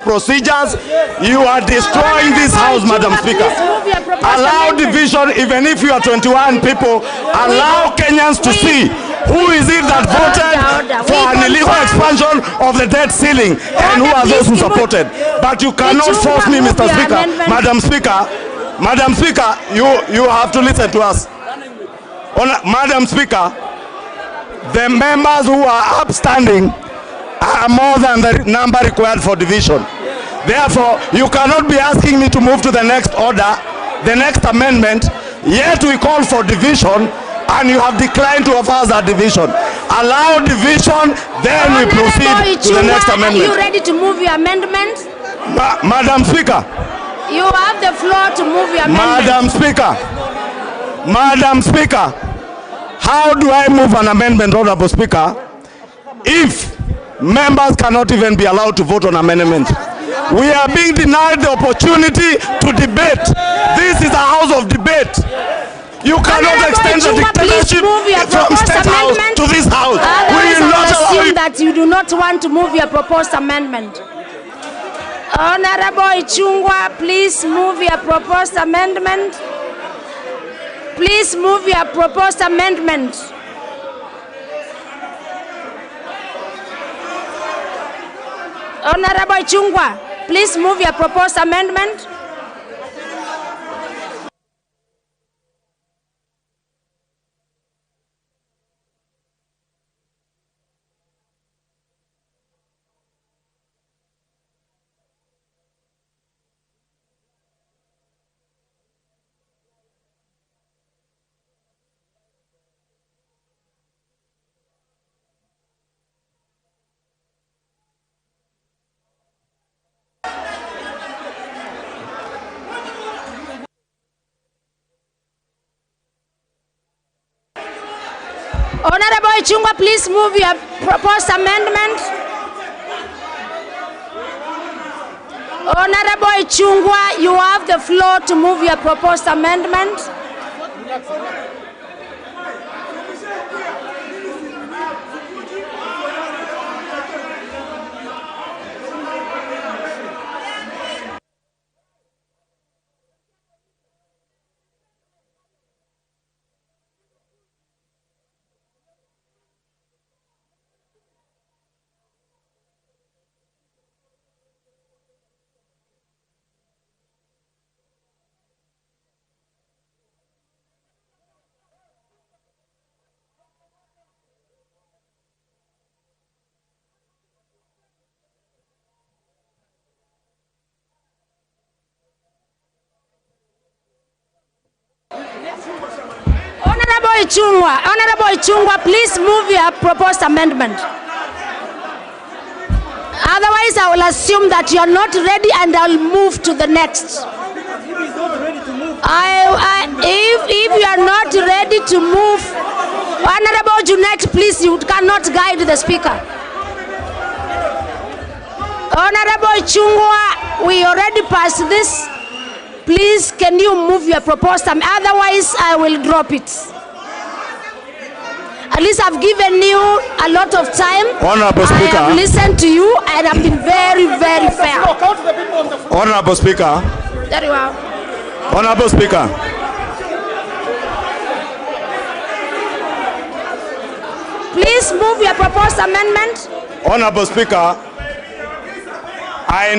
procedures. You are destroying this house, Madam Speaker. Allow division, even if you are 21 people. Allow Kenyans to see who is it that voted for an illegal expansion of the debt ceiling and who are those who supported. But you cannot force me, Mr. Speaker. Madam Speaker, you have to listen to us. Madam Speaker, the members who are upstanding are more than the number required for division. Therefore, you cannot be asking me to move to the next order, the next amendment, yet we call for division, and you have declined to offer us a division. Allow division, then we proceed to the next amendment. Are you ready to move your amendment? Madam Speaker. You have the floor to move your amendment. Madam Speaker, how do I move an amendment, Honorable Speaker, if members cannot even be allowed to vote on amendment? We are being denied the opportunity to debate. This is a house of debate. You cannot extend the dictatorship from State House to this house. We will not allow you. That you do not want to move your proposed amendment. Honorable Ichungwa, please move your proposed amendment. Please move your proposed amendment. Honorable Ichungwa, please move your proposed amendment. Honorable Ichungwa, please move your proposed amendment. Honorable Ichungwa, you have the floor to move your proposed amendment. Honorable Ichungwa, please move your proposed amendment. Otherwise, I will assume that you are not ready and I'll move to the next. If you are not ready to move, Honorable Junet, please, you cannot guide the speaker. Honorable Ichungwa, we already passed this. Please, can you move your proposed amendment? Otherwise, I will drop it. At least I've given you a lot of time. Honorable Speaker. I have listened to you and I've been very, very fair. Honorable Speaker. Very well. Honorable Speaker. Please move your proposed amendment. Honorable Speaker, I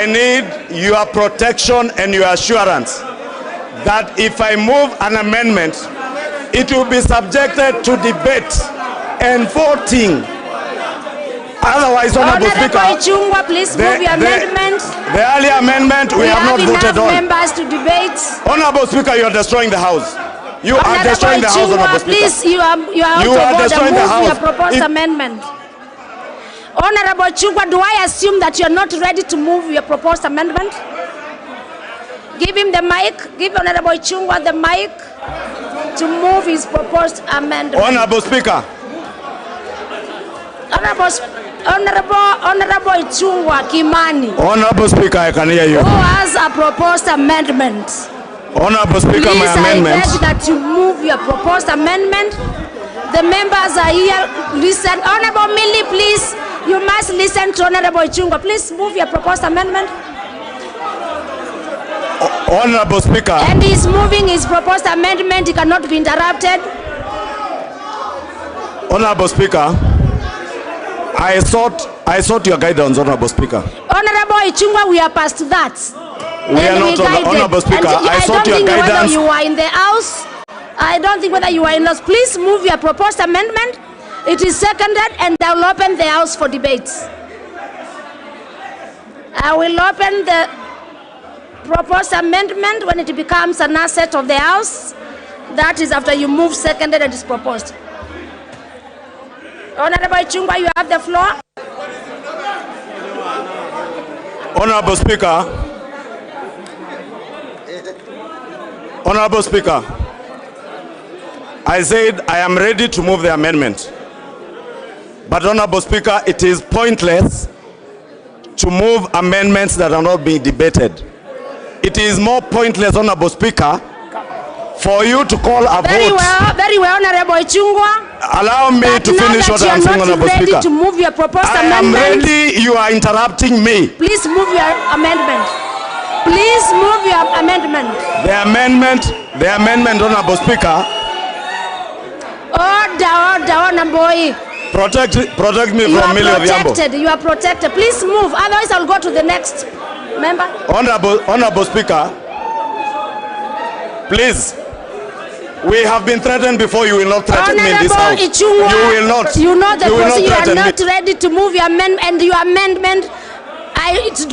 need your protection and your assurance that if I move an amendment, it will be subjected to debate and voting. Otherwise, Honorable Speaker, Ichungwa, please move your amendment. The earlier amendment we have not voted on. Members to debate. Honorable Speaker, you are destroying the house. You are destroying the house, Honorable Speaker. Please, you are destroying the house. Your proposed amendment. Honorable Ichungwa, do I assume that you are not ready to move your proposed amendment? Give him the mic. Give Honorable Ichungwa the mic to move his proposed amendment. Honorable Speaker. Honorable Ichungwa Kimani. Honorable Speaker, I can hear you. Who has a proposed amendment? Honorable Speaker, please, my amendment. Please, I beg that you move your proposed amendment. The members are here. Listen, Honorable Millie, please. You must listen to Honorable Ichungwa. Please move your proposed amendment. Honorable Speaker. And he's moving his proposed amendment. He cannot be interrupted. Honorable Speaker, I sought your guidance, Honorable Speaker. Honorable Ichungwa, we are past that. We are not, Honorable Speaker. I sought your guidance. Whether you are in the House, I don't think whether you are in the House. Please move your proposed amendment. It is seconded, and I will open the House for debates. I will open the proposed amendment when it becomes an asset of the House. That is after you move seconded and is proposed. Honorable Ichungwa, you have the floor. Honorable Speaker. Honorable Speaker, I said I am ready to move the amendment. But Honorable Speaker, it is pointless to move amendments that are not being debated. It is more pointless, Honorable Speaker, for you to call a vote. Very well, Honorable Ichungwa. Allow me to finish what I am saying, Honorable Speaker. You are not ready to move your proposed amendment. I am ready. You are interrupting me. Please move your amendment. Please move your amendment. The amendment, Honorable Speaker. Order, Honorable. Protect me from Millie Odhiambo. You are protected. Please move. Otherwise, I'll go to the next member. Honorable Speaker, please. We have been threatened before. You will not threaten me in this House. Ichungwa, you will not. You know that you are not me. ready to move your amendment, and your amendment, it's